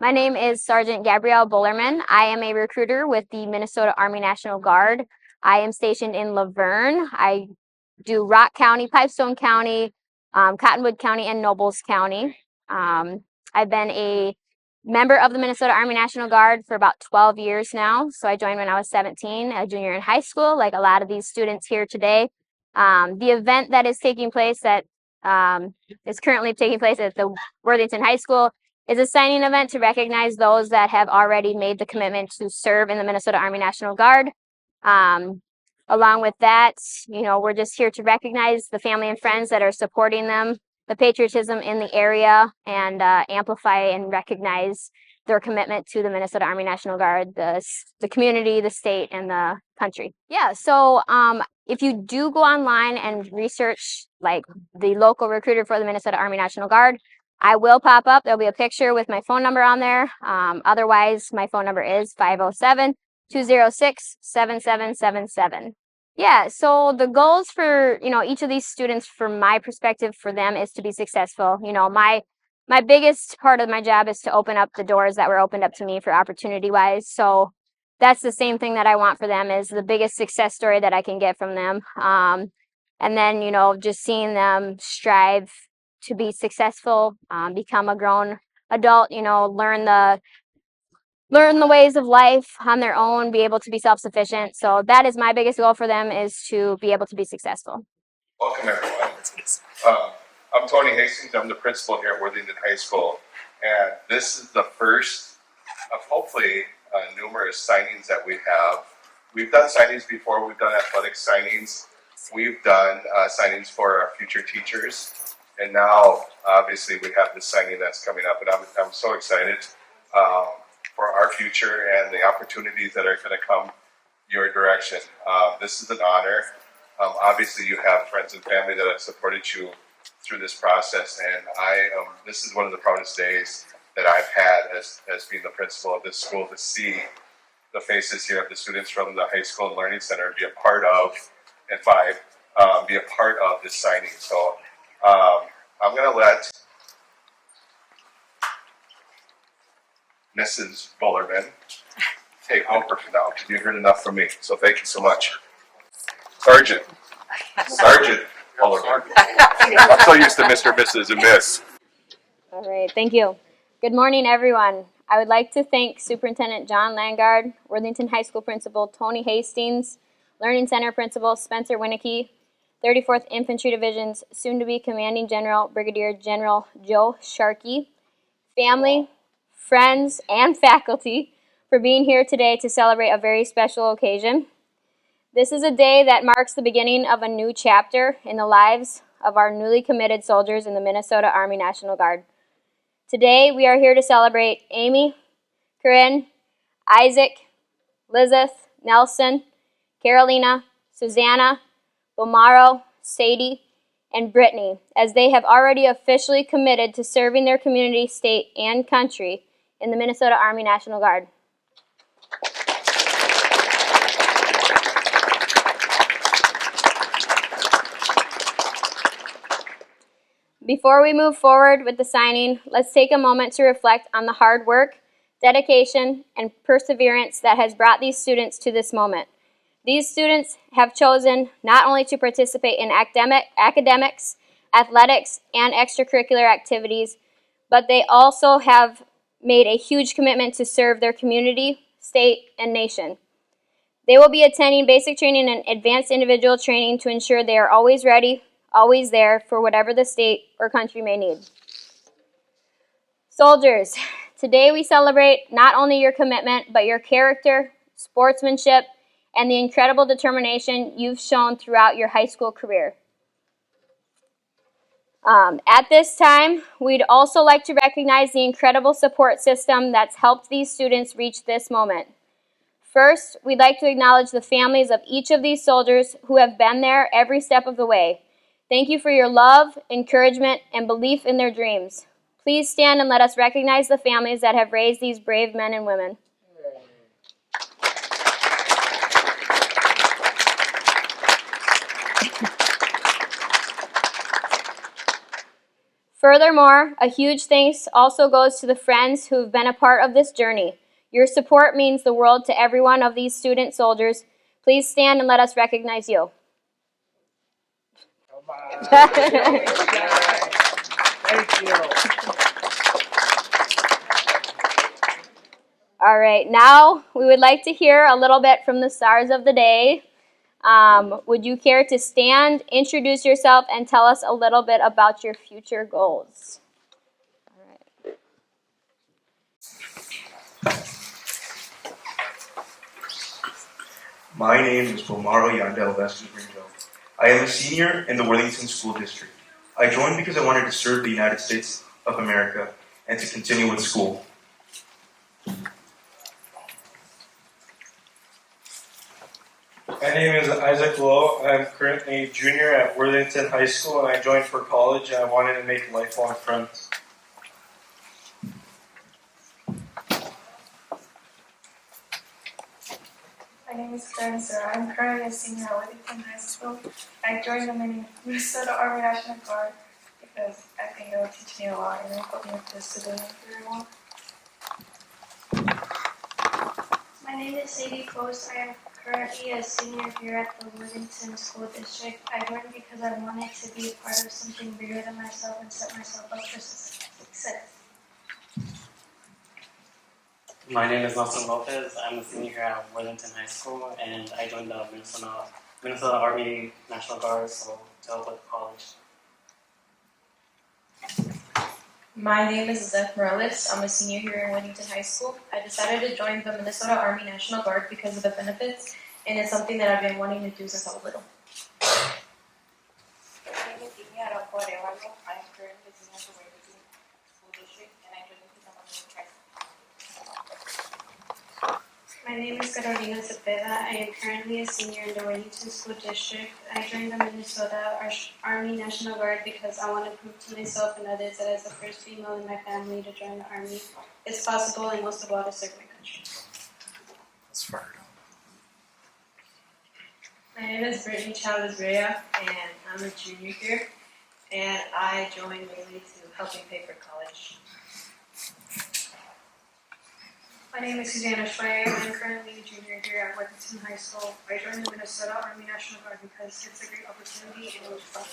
My name is Sergeant Gabrielle Bullerman. I am a recruiter with the Minnesota Army National Guard. I am stationed in Laverne. I do Rock County, Pipestone County, Cottonwood County, and Nobles County. I've been a member of the Minnesota Army National Guard for about 12 years now. So I joined when I was 17, a junior in high school, like a lot of these students here today. The event that is taking place is currently taking place at the Worthington High School is a signing event to recognize those that have already made the commitment to serve in the Minnesota Army National Guard. Along with that, we're just here to recognize the family and friends that are supporting them, the patriotism in the area, and amplify and recognize their commitment to the Minnesota Army National Guard, the community, the state, and the country. Yeah, so if you do go online and research like the local recruiter for the Minnesota Army National Guard, I will pop up. There'll be a picture with my phone number on there. Otherwise, my phone number is 507-206-7777. Yeah, so the goals for, each of these students, from my perspective, for them is to be successful. My biggest part of my job is to open up the doors that were opened up to me for opportunity-wise. So that's the same thing that I want for them, is the biggest success story that I can get from them. And then, just seeing them strive to be successful, become a grown adult, learn the ways of life on their own, be able to be self-sufficient. So that is my biggest goal for them, is to be able to be successful. Welcome, everyone. I'm Tony Hastings. I'm the principal here at Worthington High School, and this is the first of hopefully numerous signings that we have. We've done signings before. We've done athletic signings. We've done signings for our future teachers, and now obviously we have this signing that's coming up, and I'm so excited for our future and the opportunities that are going to come your direction. This is an honor. Obviously, you have friends and family that have supported you through this process, and this is one of the proudest days that I've had as being the principal of this school, to see the faces here of the students from the high school and learning center be a part of, and be a part of this signing. So I'm going to let Mrs. Bullerman take over for now, because you heard enough from me. So thank you so much. Sergeant Bullerman. I'm so used to Mr., Mrs., and Miss. All right, thank you. Good morning, everyone. I would like to thank Superintendent John Langard, Worthington High School Principal Tony Hastings, Learning Center Principal Spencer Winnicky, 34th Infantry Division's soon-to-be Commanding General Brigadier General Joe Sharkey, family, friends, and faculty for being here today to celebrate a very special occasion. This is a day that marks the beginning of a new chapter in the lives of our newly committed soldiers in the Minnesota Army National Guard. Today, we are here to celebrate Amy, Corinne, Isaac, Lizeth, Nelson, Carolina, Susanna, Bomaro, Sadie, and Brittany, as they have already officially committed to serving their community, state, and country in the Minnesota Army National Guard. Before we move forward with the signing, let's take a moment to reflect on the hard work, dedication, and perseverance that has brought these students to this moment. These students have chosen not only to participate in academics, athletics, and extracurricular activities, but they also have made a huge commitment to serve their community, state, and nation. They will be attending basic training and advanced individual training to ensure they are always ready, always there for whatever the state or country may need. Soldiers, today we celebrate not only your commitment, but your character, sportsmanship, and the incredible determination you've shown throughout your high school career. At this time, we'd also like to recognize the incredible support system that's helped these students reach this moment. First, we'd like to acknowledge the families of each of these soldiers who have been there every step of the way. Thank you for your love, encouragement, and belief in their dreams. Please stand and let us recognize the families that have raised these brave men and women. Furthermore, a huge thanks also goes to the friends who have been a part of this journey. Your support means the world to every one of these student soldiers. Please stand and let us recognize you. Thank you. All right, now we would like to hear a little bit from the stars of the day. Would you care to stand, introduce yourself, and tell us a little bit about your future goals? All right. My name is Bomaro Yandel Vestus Ringo. I am a senior in the Worthington School District. I joined because I wanted to serve the United States of America and to continue with school. My name is Isaac Lowe. I'm currently a junior at Worthington High School, and I joined for college, and I wanted to make lifelong friends. My name is Karen Sarah. I'm currently a senior at Worthington High School. I joined the Minnesota Army National Guard because I think it will teach me a lot and it will help me with the civilian career more. My name is Sadie Post. I am currently a senior here at the Worthington School District. I joined because I wanted to be a part of something bigger than myself and set myself up for success. My name is Nelson Lopez. I'm a senior here at Worthington High School, and I joined the Minnesota Army National Guard to help with college. My name is Zeth Morales. I'm a senior here in Worthington High School. I decided to join the Minnesota Army National Guard because of the benefits, and it's something that I've been wanting to do since I was little. My name is Ina Araujo Arevalo. I'm currently a senior at the Worthington School District and I joined because I wanted to try something. My name is Carolina Cepeda. I am currently a senior in the Worthington School District. I joined the Minnesota Army National Guard because I want to prove to myself and others that as the first female in my family to join the Army, it's possible and most of all to serve my country. That's fired up. My name is Brittany Chavez Rea, and I'm a junior here, and I joined mainly to helping pay for college. My name is Susanna Schweier. I'm currently a junior here at Worthington High School. I joined the Minnesota Army National Guard because it's a great opportunity and it was fun.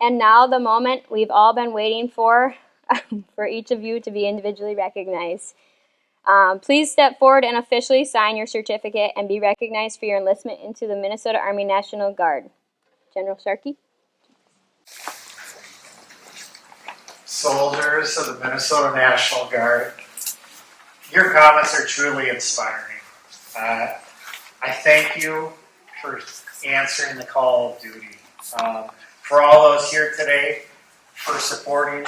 And now the moment we've all been waiting for each of you to be individually recognized. Please step forward and officially sign your certificate and be recognized for your enlistment into the Minnesota Army National Guard. General Sharkey. Soldiers of the Minnesota National Guard, your comments are truly inspiring. I thank you for answering the call of duty. For all those here today, for supporting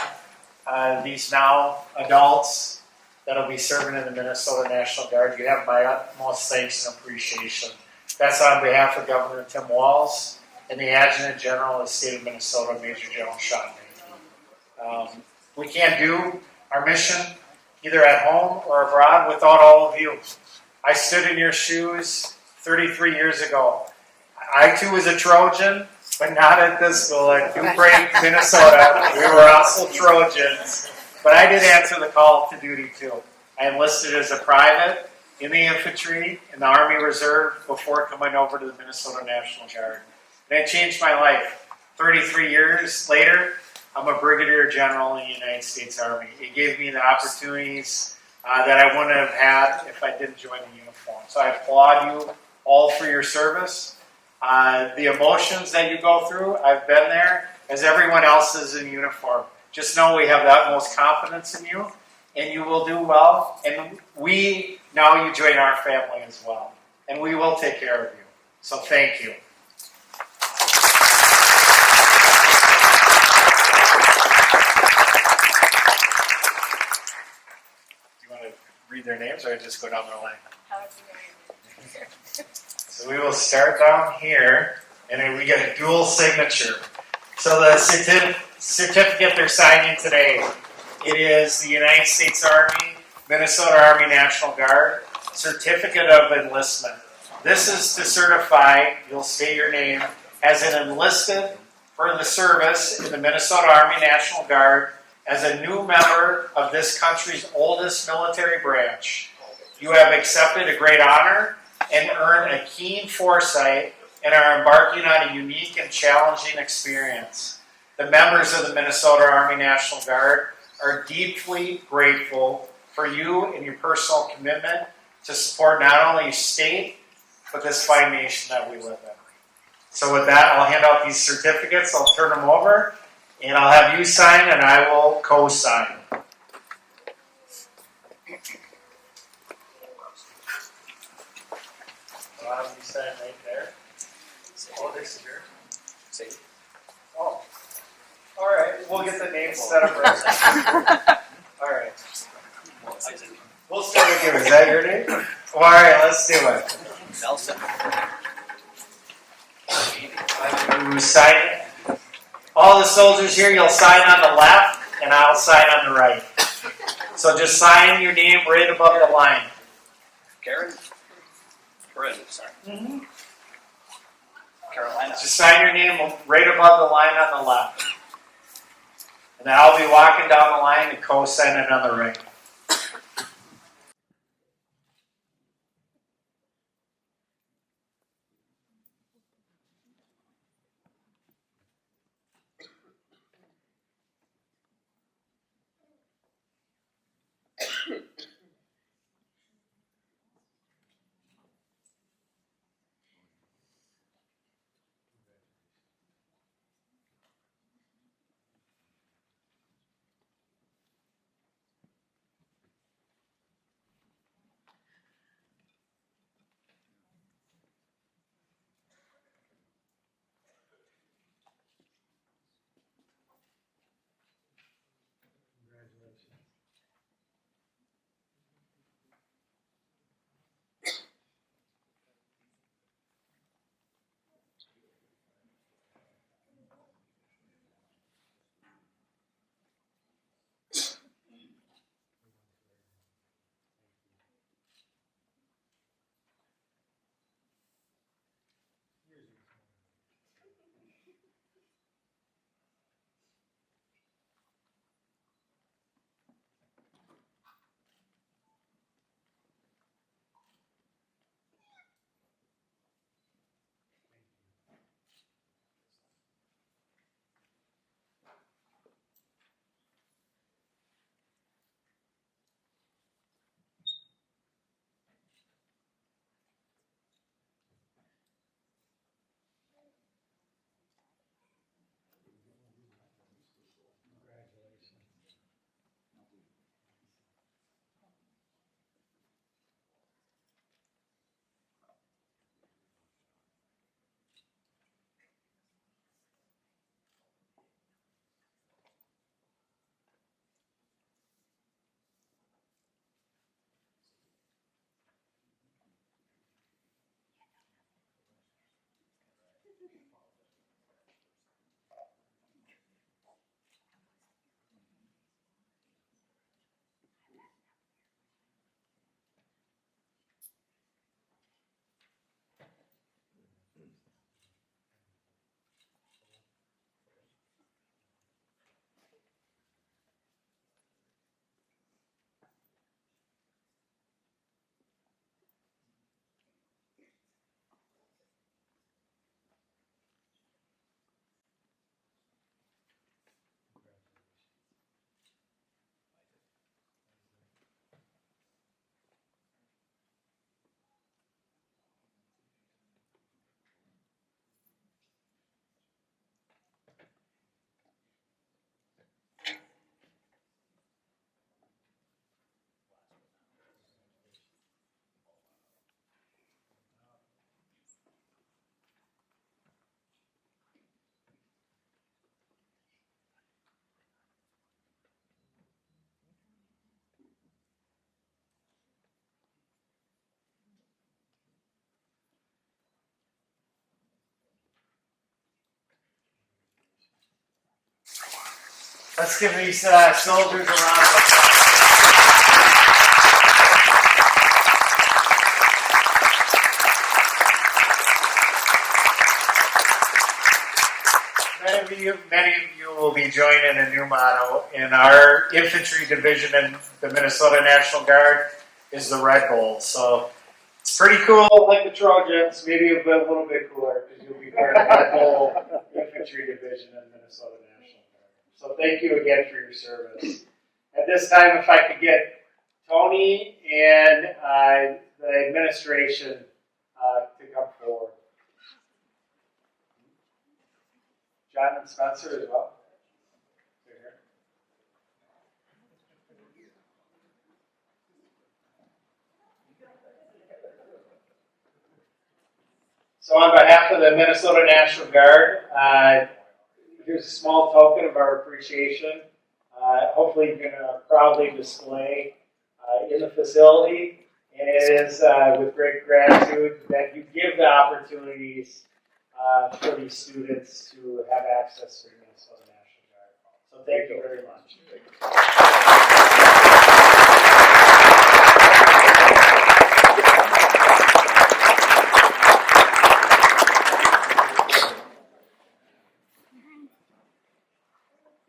these now adults that'll be serving in the Minnesota National Guard. You have my utmost thanks and appreciation. That's on behalf of Governor Tim Walz and the Adjutant General of the State of Minnesota, Major General Sean Mankey. We can't do our mission either at home or abroad without all of you. I stood in your shoes 33 years ago. I too was a Trojan, but not at this school. At New Prague, Minnesota, we were also Trojans. But I did answer the call to duty too. I enlisted as a private in the infantry in the Army Reserve before coming over to the Minnesota National Guard. And it changed my life. 33 years later, I'm a brigadier general in the United States Army. It gave me the opportunities that I wouldn't have had if I didn't join the uniform. So I applaud you all for your service. The emotions that you go through, I've been there, as everyone else is in uniform. Just know we have the utmost confidence in you, and you will do well. And now you join our family as well. And we will take care of you. So thank you. Do you want to read their names or just go down the line? So we will start down here And then we get a dual signature. So the certificate they're signing today, it is the United States Army, Minnesota Army National Guard Certificate of Enlistment. This is to certify, you'll state your name, as an enlisted for the service in the Minnesota Army National Guard as a new member of this country's oldest military branch. You have accepted a great honor and earned a keen foresight and are embarking on a unique and challenging experience. The members of the Minnesota Army National Guard are deeply grateful for you and your personal commitment to support not only your state, but this fine nation that we live in. So with that, I'll hand out these certificates, I'll turn them over, and I'll have you sign and I will co-sign. I'll have you sign right there. Oh, this is yours? Oh. All right, we'll get the names set up right. All right. We'll start with you. Is that your name? All right, let's do it. Nelson. You sign it. All the soldiers here, you'll sign on the left, and I'll sign on the right. So just sign your name right above the line. Karen. Sorry. Mm-hmm. Carolina. Just sign your name right above the line on the left. And then I'll be walking down the line and co-sign it on the right. Let's give these soldiers a round of applause. Many of you will be joining a new motto. In our infantry division in the Minnesota National Guard is the Red Bull. So it's pretty cool, like the Trojans, maybe a little bit cooler because you'll be part of the Red Bull infantry division in Minnesota National Guard. So thank you again for your service. At this time, if I could get Tony and the administration to come forward. John and Spencer as well. So on behalf of the Minnesota National Guard, here's a small token of our appreciation. Hopefully you can proudly display in the facility. And it is with great gratitude that you give the opportunities for these students to have access to the Minnesota National Guard. So thank you very much.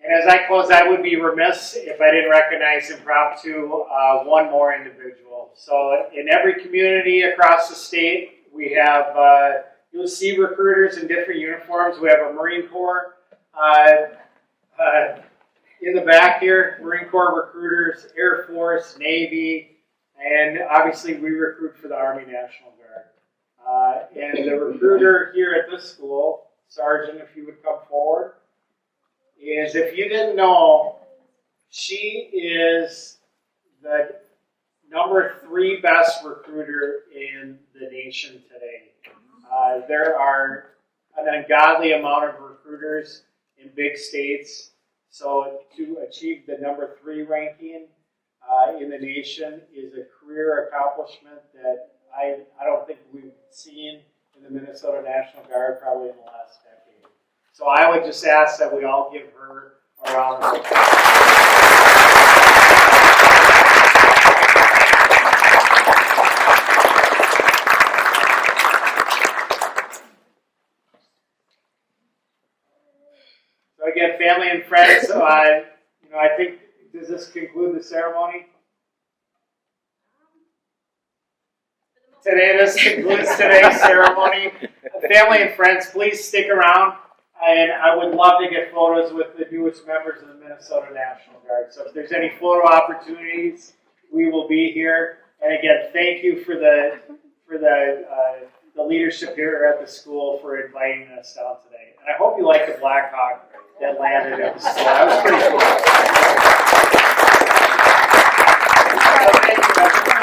And as I close, I would be remiss if I didn't recognize impromptu one more individual. So in every community across the state, we have, you'll see recruiters in different uniforms. We have a Marine Corps in the back here, Marine Corps recruiters, Air Force, Navy, and obviously we recruit for the Army National Guard. And the recruiter here at this school, Sergeant, if you would come forward, is, if you didn't know, she is the number 3 best recruiter in the nation today. There are an ungodly amount of recruiters in big states, so to achieve the number 3 ranking in the nation is a career accomplishment that I don't think we've seen in the Minnesota National Guard probably in the last decade. So I would just ask that we all give her a round of applause. So again, family and friends, I think, does this conclude the ceremony? This concludes today's ceremony. Family and friends, please stick around. And I would love to get photos with the newest members of the Minnesota National Guard. So if there's any photo opportunities, we will be here. And again, thank you for the leadership here at the school for inviting us down today. And I hope you like the Black Hawk that landed at the school. That was pretty cool. So thank you, everyone.